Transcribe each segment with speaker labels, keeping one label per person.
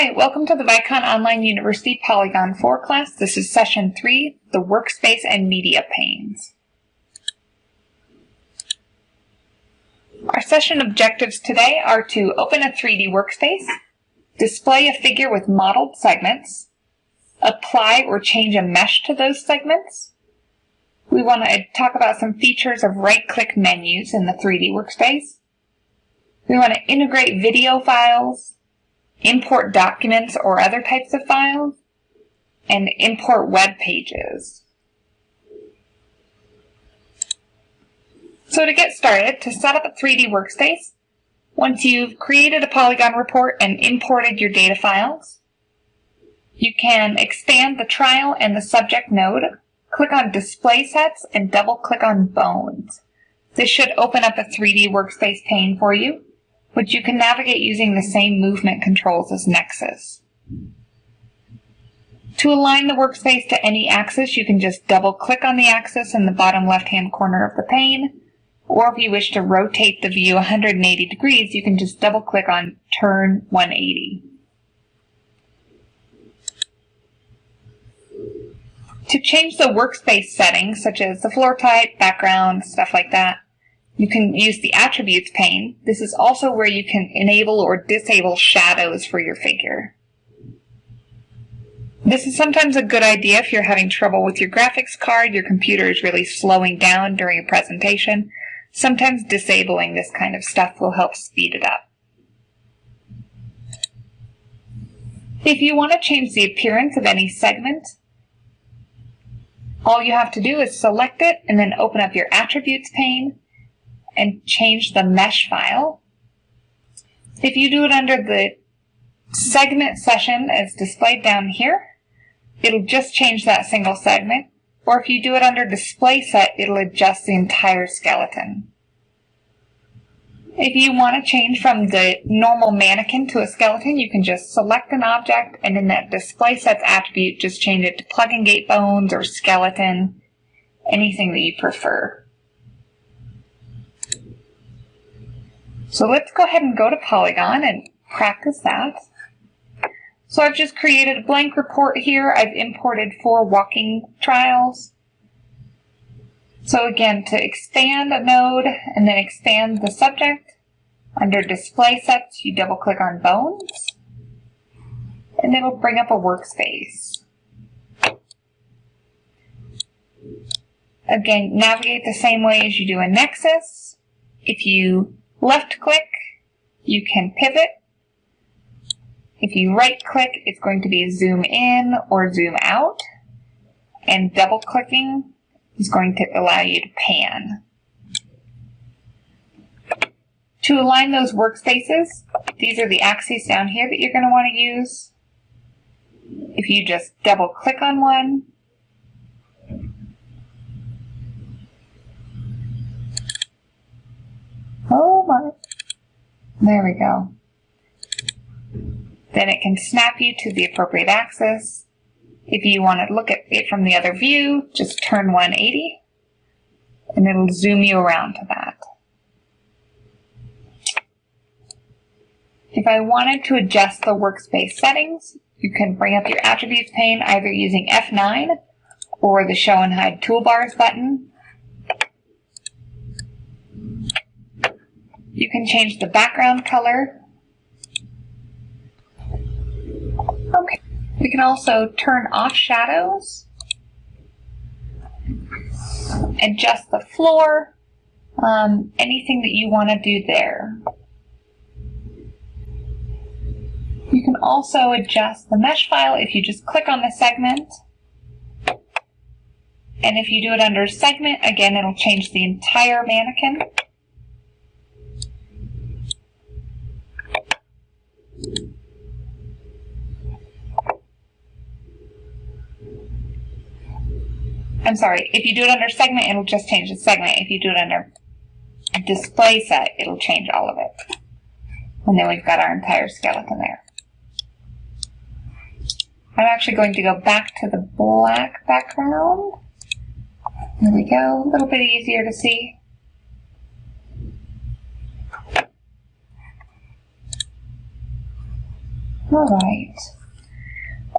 Speaker 1: Hi, welcome to the Vicon Online University Polygon 4 class. This is session 3, the Workspace and Media panes. Our session objectives today are to open a 3D workspace, display a figure with modeled segments, apply or change a mesh to those segments. We want to talk about some features of right-click menus in the 3D workspace. We want to integrate video files, import documents or other types of files, and import web pages. So to get started, to set up a 3D workspace, once you've created a Polygon report and imported your data files, you can expand the trial and the subject node, click on Display Sets, and double-click on Bones. This should open up a 3D workspace pane for you, which you can navigate using the same movement controls as Nexus. To align the workspace to any axis, you can just double-click on the axis in the bottom left-hand corner of the pane, or if you wish to rotate the view 180 degrees, you can just double-click on Turn 180. To change the workspace settings, such as the floor type, background, stuff like that, you can use the Attributes pane. This is also where you can enable or disable shadows for your figure. This is sometimes a good idea if you're having trouble with your graphics card, your computer is really slowing down during a presentation. Sometimes disabling this kind of stuff will help speed it up. If you want to change the appearance of any segment, all you have to do is select it and then open up your Attributes pane and change the mesh file. If you do it under the segment session as displayed down here, it'll just change that single segment. Or if you do it under display set, it'll adjust the entire skeleton. If you want to change from the normal mannequin to a skeleton, you can just select an object and in that display sets attribute, just change it to plug and gate bones or skeleton, anything that you prefer. So let's go ahead and go to Polygon and practice that. So I've just created a blank report here. I've imported 4 walking trials. So again, to expand a node and then expand the subject, under Display Sets, you double-click on Bones, and it'll bring up a workspace. Again, navigate the same way as you do in Nexus. If you left-click, you can pivot. If you right-click, it's going to be zoom in or zoom out. And double-clicking is going to allow you to pan. To align those workspaces, these are the axes down here that you're going to want to use. If you just double-click on one, oh my, there we go. Then it can snap you to the appropriate axis. If you want to look at it from the other view, just turn 180, and it'll zoom you around to that. If I wanted to adjust the workspace settings, you can bring up your Attributes pane either using F9 or the Show and Hide Toolbars button. You can change the background color. Okay. We can also turn off shadows, adjust the floor, anything that you want to do there. You can also adjust the mesh file if you just click on the segment. And if you do it under segment, again, it'll change the entire mannequin. I'm sorry, if you do it under segment, it'll just change the segment. If you do it under display set, it'll change all of it. And then we've got our entire skeleton there. I'm actually going to go back to the black background. There we go, a little bit easier to see. All right.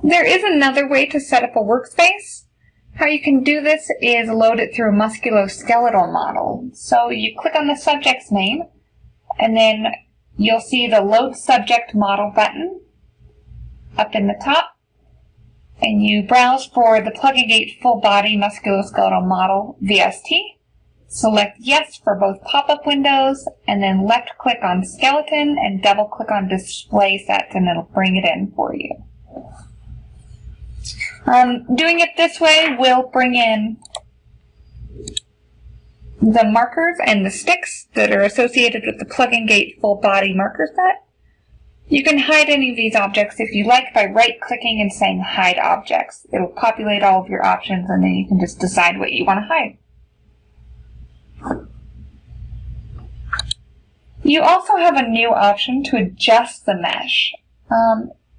Speaker 1: There is another way to set up a workspace. How you can do this is load it through a musculoskeletal model. So you click on the subject's name, and then you'll see the Load Subject Model button up in the top, and you browse for the Plug and Gate Full Body Musculoskeletal Model VST. Select Yes for both pop-up windows, and then left-click on Skeleton and double-click on Display Sets, and it'll bring it in for you. Doing it this way will bring in the markers and the sticks that are associated with the Plug and Gate Full Body Marker Set. You can hide any of these objects if you like by right-clicking and saying Hide Objects. It'll populate all of your options, and then you can just decide what you want to hide. You also have a new option to adjust the mesh.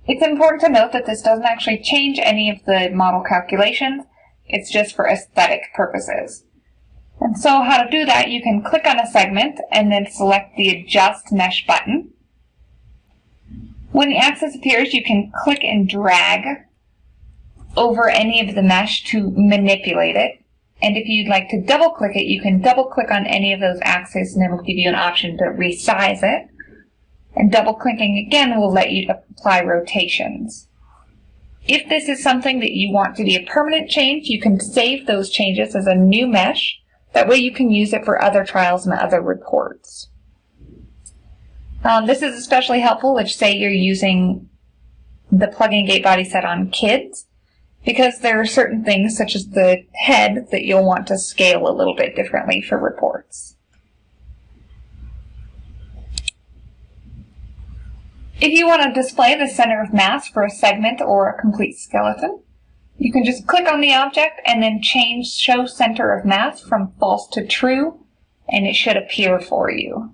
Speaker 1: It's important to note that this doesn't actually change any of the model calculations. It's just for aesthetic purposes. And so how to do that, you can click on a segment and then select the Adjust Mesh button. When the axis appears, you can click and drag over any of the mesh to manipulate it. And if you'd like to double-click it, you can double-click on any of those axes, and it'll give you an option to resize it. And double-clicking again will let you apply rotations. If this is something that you want to be a permanent change, you can save those changes as a new mesh. That way you can use it for other trials and other reports. This is especially helpful if, say, you're using the Plug and Gate body set on kids, because there are certain things, such as the head, that you'll want to scale a little bit differently for reports. If you want to display the center of mass for a segment or a complete skeleton, you can just click on the object and then change Show Center of Mass from false to true, and it should appear for you.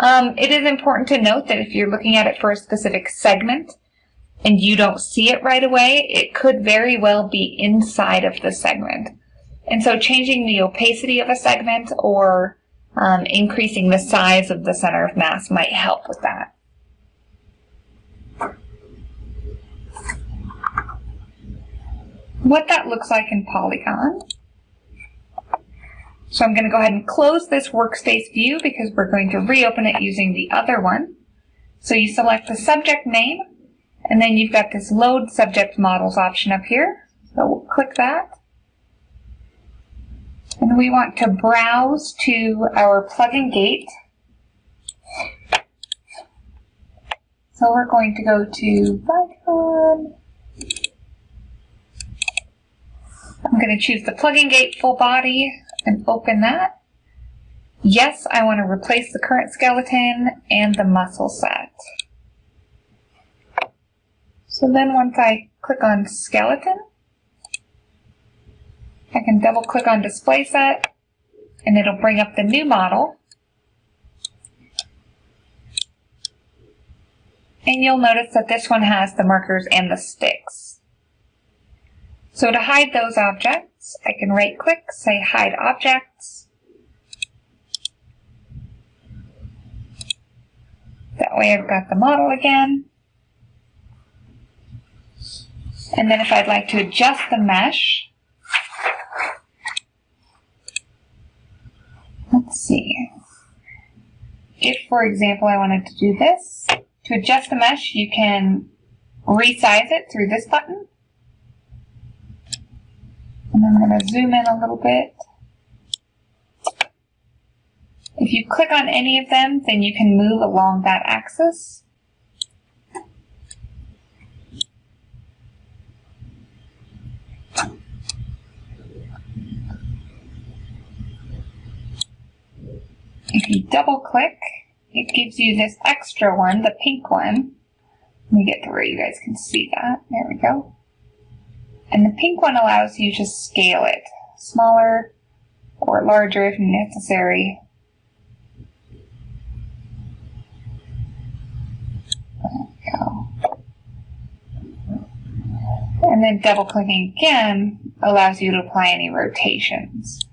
Speaker 1: It is important to note that if you're looking at it for a specific segment and you don't see it right away, it could very well be inside of the segment. And so changing the opacity of a segment or increasing the size of the center of mass might help with that. What that looks like in Polygon. So I'm going to go ahead and close this workspace view because we're going to reopen it using the other one. So you select the subject name, and then you've got this Load Subject Models option up here. So we'll click that. And we want to browse to our Plug and Gate. So we're going to go to Vicon. I'm going to choose the Plug and Gate Full Body and open that. Yes, I want to replace the current skeleton and the muscle set. So then once I click on Skeleton, I can double click on Display Set, and it'll bring up the new model. And you'll notice that this one has the markers and the sticks. So to hide those objects, I can right-click, say Hide Objects. That way I've got the model again. And then if I'd like to adjust the mesh, let's see. If, for example, I wanted to do this, to adjust the mesh, you can resize it through this button. And I'm going to zoom in a little bit. If you click on any of them, then you can move along that axis. If you double click, it gives you this extra one, the pink one. Let me get to where you guys can see that. There we go. And the pink one allows you to scale it, smaller or larger if necessary. There we go. And then double clicking again allows you to apply any rotations.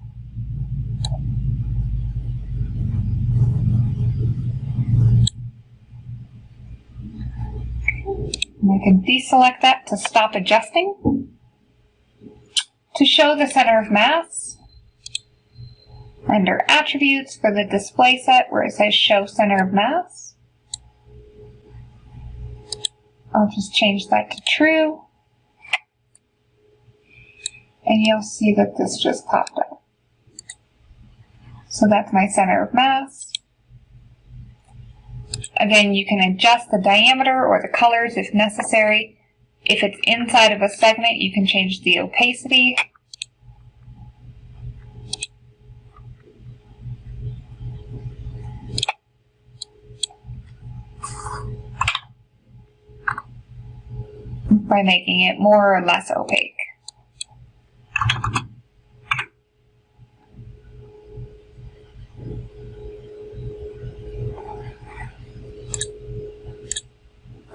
Speaker 1: And I can deselect that to stop adjusting. To show the center of mass, under Attributes for the display set where it says Show Center of Mass, I'll just change that to true. And you'll see that this just popped up. So that's my center of mass. Again, you can adjust the diameter or the colors if necessary. If it's inside of a segment, you can change the opacity. By making it more or less opaque.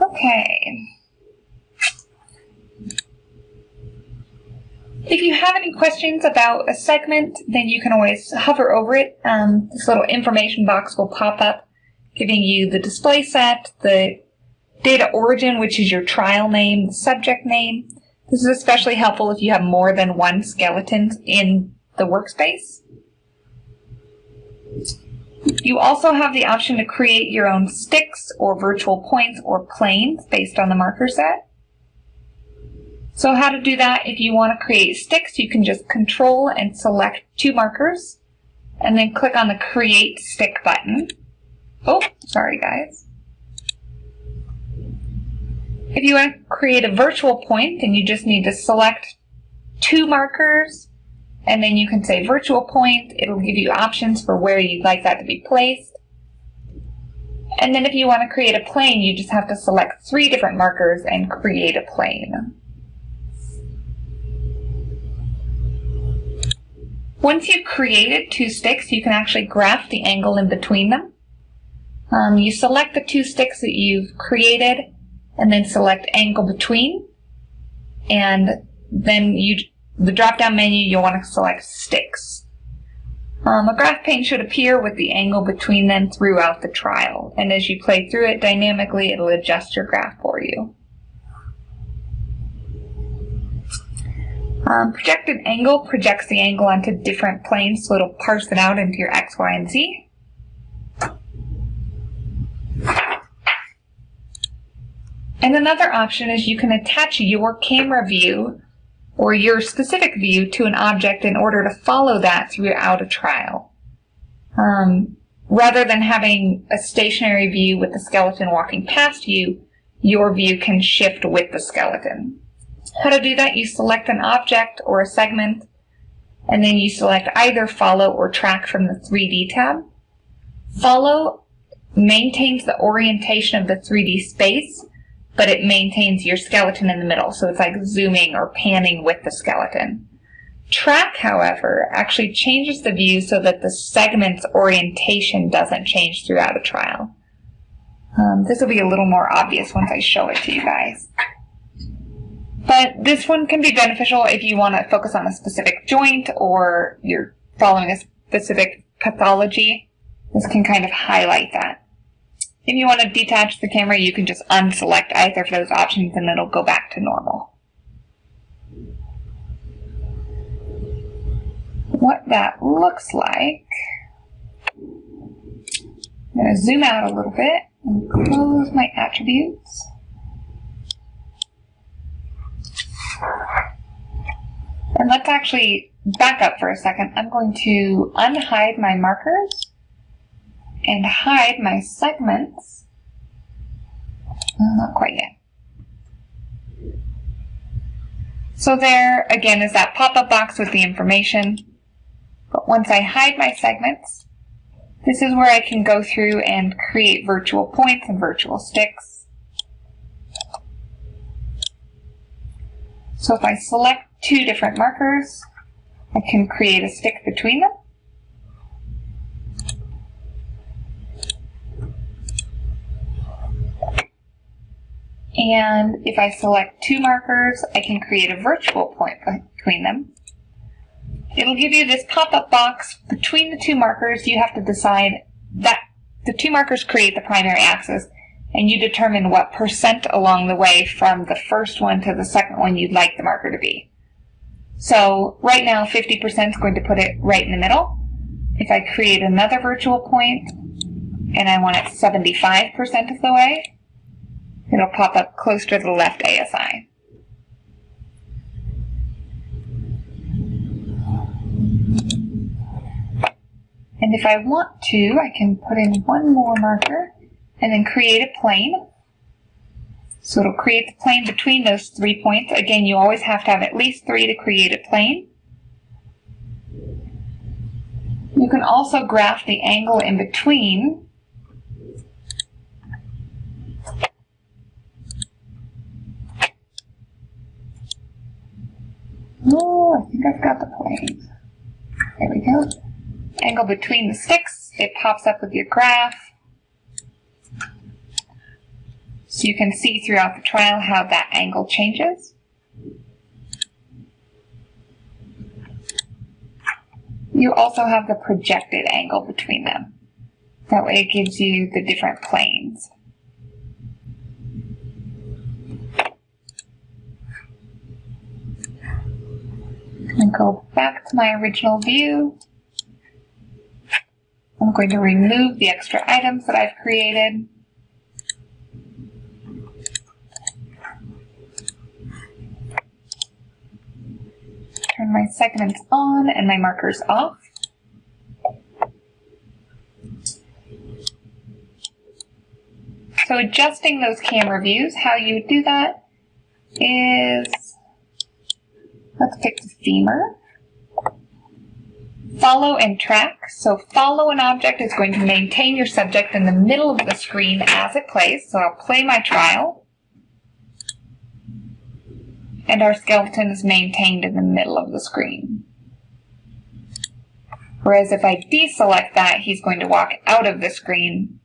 Speaker 1: Okay. If you have any questions about a segment, then you can always hover over it. This little information box will pop up, giving you the display set, the data origin, which is your trial name, the subject name. This is especially helpful if you have more than one skeleton in the workspace. You also have the option to create your own sticks or virtual points or planes based on the marker set. So how to do that: if you want to create sticks, you can just Control and select 2 markers and then click on the Create Stick button. Oh, sorry guys. If you want to create a virtual point, then you just need to select 2 markers, and then you can say virtual point. It'll give you options for where you'd like that to be placed. And then if you want to create a plane, you just have to select 3 different markers and create a plane. Once you've created 2 sticks, you can actually graph the angle in between them. You select the 2 sticks that you've created, and then select Angle Between, and then the drop-down menu, you'll want to select Sticks. A graph pane should appear with the angle between them throughout the trial, and as you play through it dynamically, it'll adjust your graph for you. Projected angle projects the angle onto different planes, so it'll parse it out into your X, Y, and Z. And another option is you can attach your camera view or your specific view to an object in order to follow that throughout a trial. Rather than having a stationary view with the skeleton walking past you, your view can shift with the skeleton. How to do that: you select an object or a segment, and then you select either Follow or Track from the 3D tab. Follow maintains the orientation of the 3D space, but it maintains your skeleton in the middle, so it's like zooming or panning with the skeleton. Track, however, actually changes the view so that the segment's orientation doesn't change throughout a trial. This will be a little more obvious once I show it to you guys. But this one can be beneficial if you want to focus on a specific joint or you're following a specific pathology. This can kind of highlight that. If you want to detach the camera, you can just unselect either of those options and it'll go back to normal. What that looks like, I'm going to zoom out a little bit and close my attributes. And let's actually back up for a second. I'm going to unhide my markers and hide my segments. Not quite yet. So there, again, is that pop-up box with the information. But once I hide my segments, this is where I can go through and create virtual points and virtual sticks. So if I select 2 different markers, I can create a stick between them. And if I select 2 markers, I can create a virtual point between them. It'll give you this pop-up box. Between the 2 markers, you have to decide that the 2 markers create the primary axis, and you determine what % along the way from the first one to the second one you'd like the marker to be. So right now 50% is going to put it right in the middle. If I create another virtual point and I want it 75% of the way, it'll pop up closer to the left ASI. And if I want to, I can put in one more marker and then create a plane. So it'll create the plane between those 3 points. Again, you always have to have at least 3 to create a plane. You can also graph the angle in between. Oh, I think I've got the plane. There we go. Angle between the sticks. It pops up with your graph. So you can see throughout the trial how that angle changes. You also have the projected angle between them. That way it gives you the different planes. And go back to my original view. I'm going to remove the extra items that I've created. Turn my segments on and my markers off. So adjusting those camera views, how you would do that is, let's pick the femur. Follow and track. So follow an object is going to maintain your subject in the middle of the screen as it plays. So I'll play my trial. And our skeleton is maintained in the middle of the screen. Whereas if I deselect that, he's going to walk out of the screen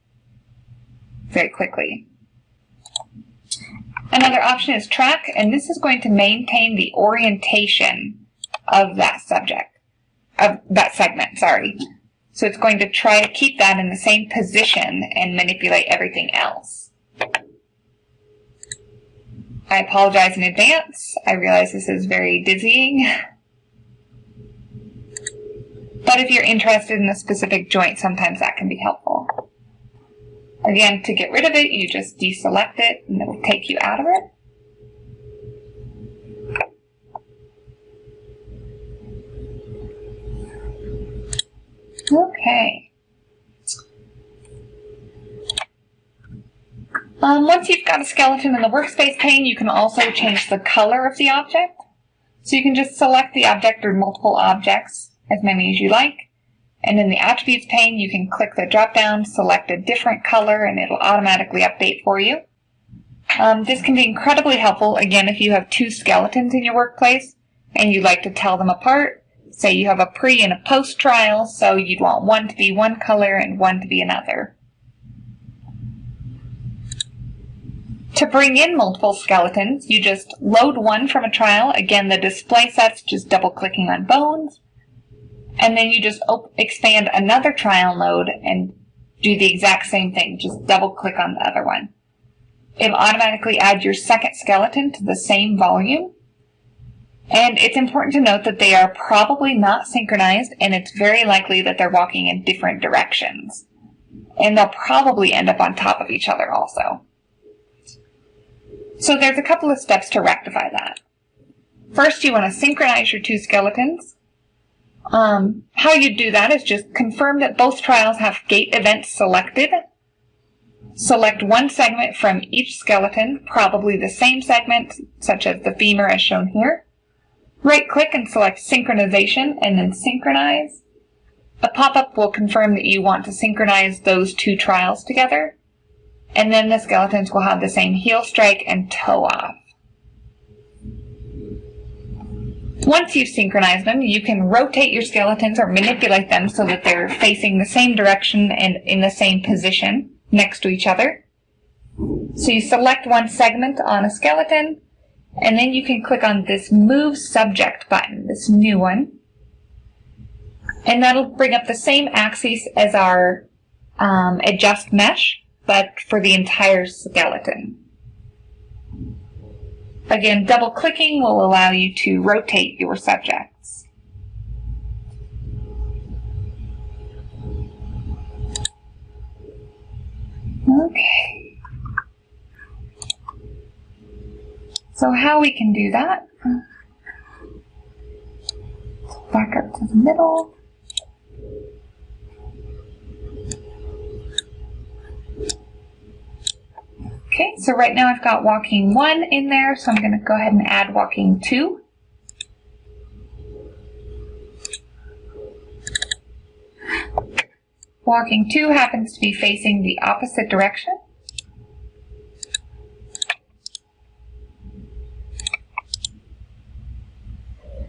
Speaker 1: very quickly. Another option is track, and this is going to maintain the orientation of that subject. Of that segment, sorry. So it's going to try to keep that in the same position and manipulate everything else. I apologize in advance. I realize this is very dizzying. But if you're interested in a specific joint, sometimes that can be helpful. Again, to get rid of it, you just deselect it and it'll take you out of it. Okay. Once you've got a skeleton in the workspace pane, you can also change the color of the object. So you can just select the object or multiple objects, as many as you like. And in the attributes pane, you can click the drop down, select a different color, and it'll automatically update for you. This can be incredibly helpful, again, if you have 2 skeletons in your workplace and you'd like to tell them apart. Say you have a pre and a post trial, so you'd want one to be one color and one to be another. To bring in multiple skeletons, you just load one from a trial. Again, the display set's just double-clicking on bones. And then you just expand another trial node and do the exact same thing. Just double-click on the other one. It'll automatically add your second skeleton to the same volume. And it's important to note that they are probably not synchronized, and it's very likely that they're walking in different directions. And they'll probably end up on top of each other also. So there's a couple of steps to rectify that. First, you want to synchronize your 2 skeletons. How you do that is just confirm that both trials have gate events selected. Select one segment from each skeleton, probably the same segment, such as the femur as shown here. Right-click and select Synchronization and then Synchronize. A pop-up will confirm that you want to synchronize those 2 trials together. And then the skeletons will have the same heel strike and toe off. Once you've synchronized them, you can rotate your skeletons or manipulate them so that they're facing the same direction and in the same position next to each other. So you select one segment on a skeleton, and then you can click on this Move Subject button, this new one. And that'll bring up the same axis as our Adjust Mesh. but for the entire skeleton. Again, double-clicking will allow you to rotate your subjects. Okay. So how we can do that? Back up to the middle. Okay, so right now I've got walking 1 in there, so I'm going to go ahead and add walking 2. Walking 2 happens to be facing the opposite direction.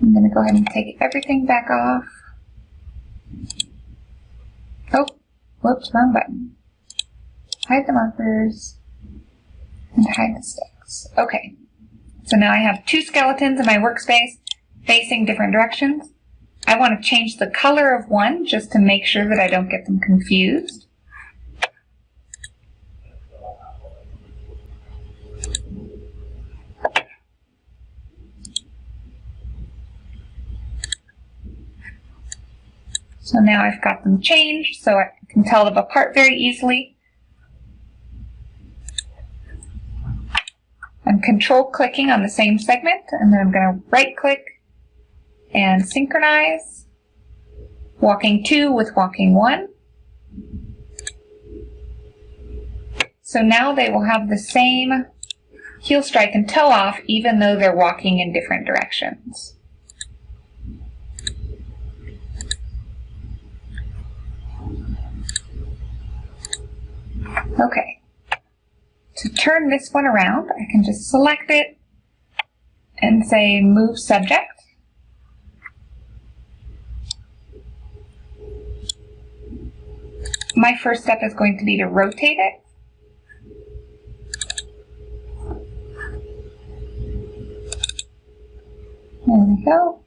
Speaker 1: I'm going to go ahead and take everything back off. Oh, whoops, wrong button. Hide the markers and hide the sticks. Okay, so now I have 2 skeletons in my workspace facing different directions. I want to change the color of one just to make sure that I don't get them confused. So now I've got them changed so I can tell them apart very easily. I'm control clicking on the same segment, and then I'm going to right click and synchronize walking 2 with walking 1. So now they will have the same heel strike and toe off even though they're walking in different directions. Okay, to turn this one around, I can just select it and say move subject. My first step is going to be to rotate it. There we go.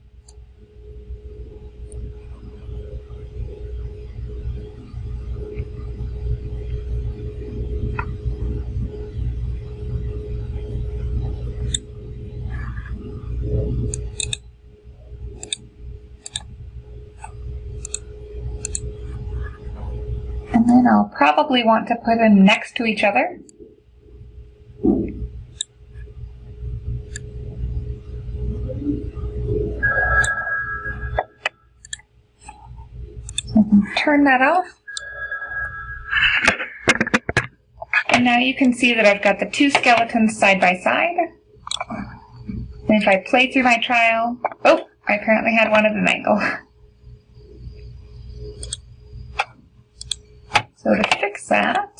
Speaker 1: And then I'll probably want to put them next to each other. So I can turn that off. And now you can see that I've got the 2 skeletons side by side. And if I play through my trial, oh, I apparently had one at an angle. So to fix that,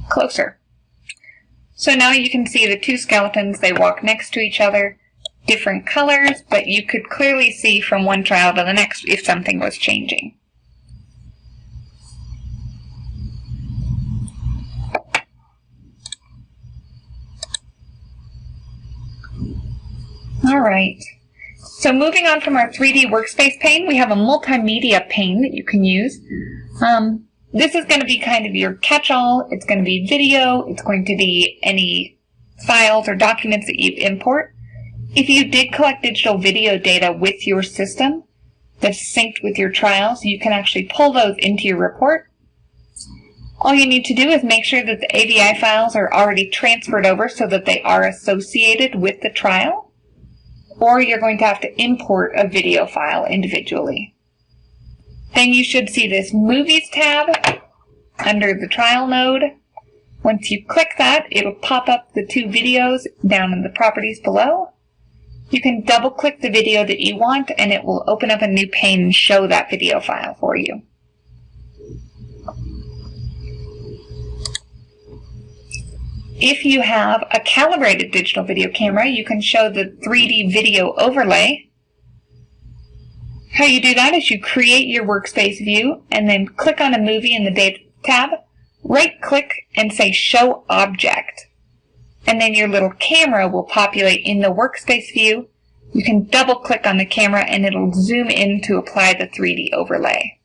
Speaker 1: closer. So now you can see the 2 skeletons, they walk next to each other. Different colors, but you could clearly see from one trial to the next if something was changing. All right, so moving on from our 3D workspace pane, we have a multimedia pane that you can use. This is going to be kind of your catch-all. It's going to be video, it's going to be any files or documents that you import. If you did collect digital video data with your system that's synced with your trials, you can actually pull those into your report. All you need to do is make sure that the AVI files are already transferred over so that they are associated with the trial, or you're going to have to import a video file individually. Then you should see this Movies tab under the trial node. Once you click that, it'll pop up the 2 videos down in the properties below. You can double-click the video that you want, and it will open up a new pane and show that video file for you. If you have a calibrated digital video camera, you can show the 3D video overlay. How you do that is you create your workspace view and then click on a movie in the Data tab, right-click and say Show Object. And then your little camera will populate in the workspace view. You can double-click on the camera and it'll zoom in to apply the 3D overlay.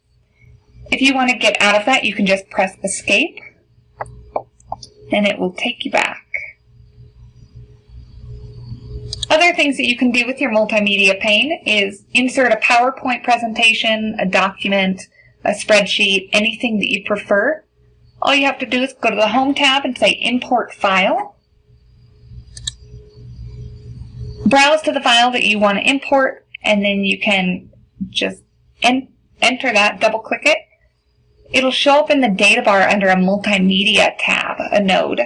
Speaker 1: If you want to get out of that, you can just press Escape and it will take you back. Other things that you can do with your multimedia pane is insert a PowerPoint presentation, a document, a spreadsheet, anything that you prefer. All you have to do is go to the Home tab and say Import File. Browse to the file that you want to import, and then you can just enter that, double-click it. It'll show up in the data bar under a Multimedia tab, a node.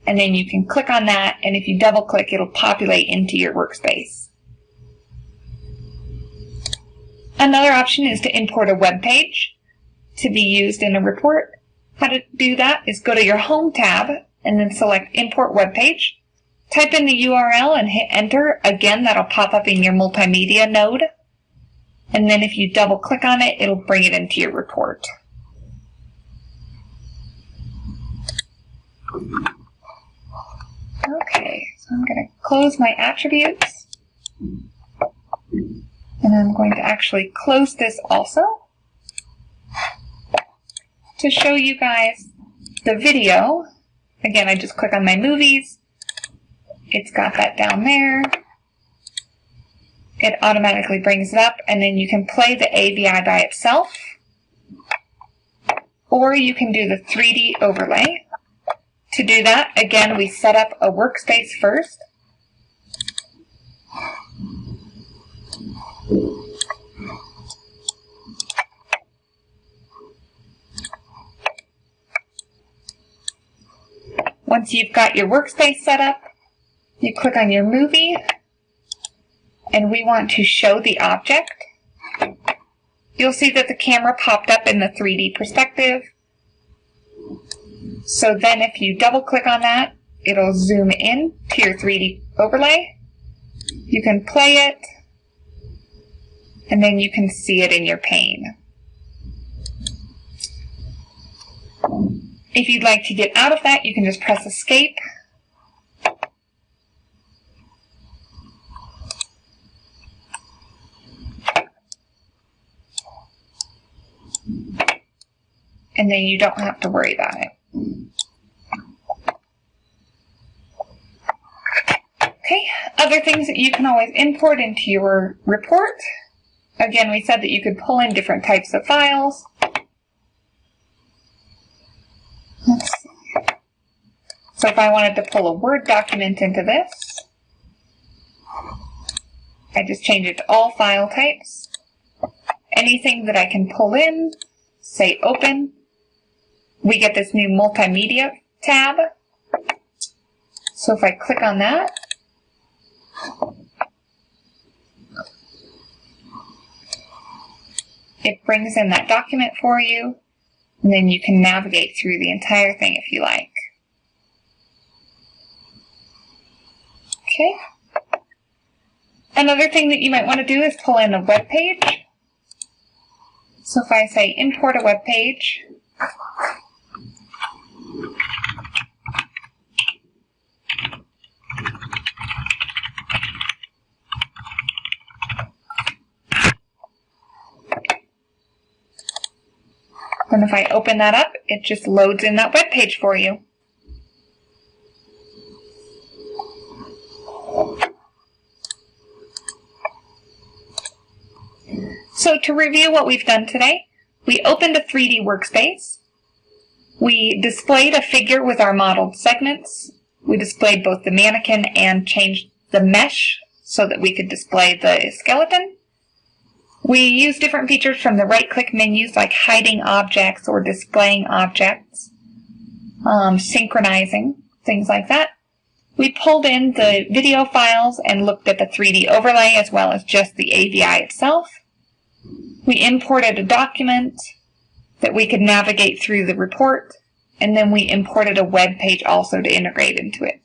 Speaker 1: And then you can click on that, and if you double-click, it'll populate into your workspace. Another option is to import a web page to be used in a report. How to do that is go to your Home tab and then select Import Web Page. Type in the URL and hit Enter. Again, that'll pop up in your Multimedia node. And then if you double-click on it, it'll bring it into your report. Okay, so I'm going to close my attributes. And I'm going to actually close this also to show you guys the video. Again, I just click on my movies. It's got that down there. It automatically brings it up, and then you can play the AVI by itself, or you can do the 3D overlay. To do that, again, we set up a workspace first. Once you've got your workspace set up, you click on your movie, and we want to show the object. You'll see that the camera popped up in the 3D perspective. So then if you double click on that, it'll zoom in to your 3D overlay. You can play it, and then you can see it in your pane. If you'd like to get out of that, you can just press Escape. And then you don't have to worry about it. Okay, other things that you can always import into your report. Again, we said that you could pull in different types of files. Let's see. So if I wanted to pull a Word document into this, I just change it to all file types. Anything that I can pull in, say Open, we get this new Multimedia tab. So if I click on that, it brings in that document for you, and then you can navigate through the entire thing if you like. Okay. Another thing that you might want to do is pull in a web page. So if I say import a web page, and if I open that up, it just loads in that web page for you. So to review what we've done today, we opened a 3D workspace. We displayed a figure with our modeled segments. We displayed both the mannequin and changed the mesh so that we could display the skeleton. We used different features from the right-click menus like hiding objects or displaying objects, synchronizing, things like that. We pulled in the video files and looked at the 3D overlay as well as just the AVI itself. We imported a document that we could navigate through the report, and then we imported a web page also to integrate into it.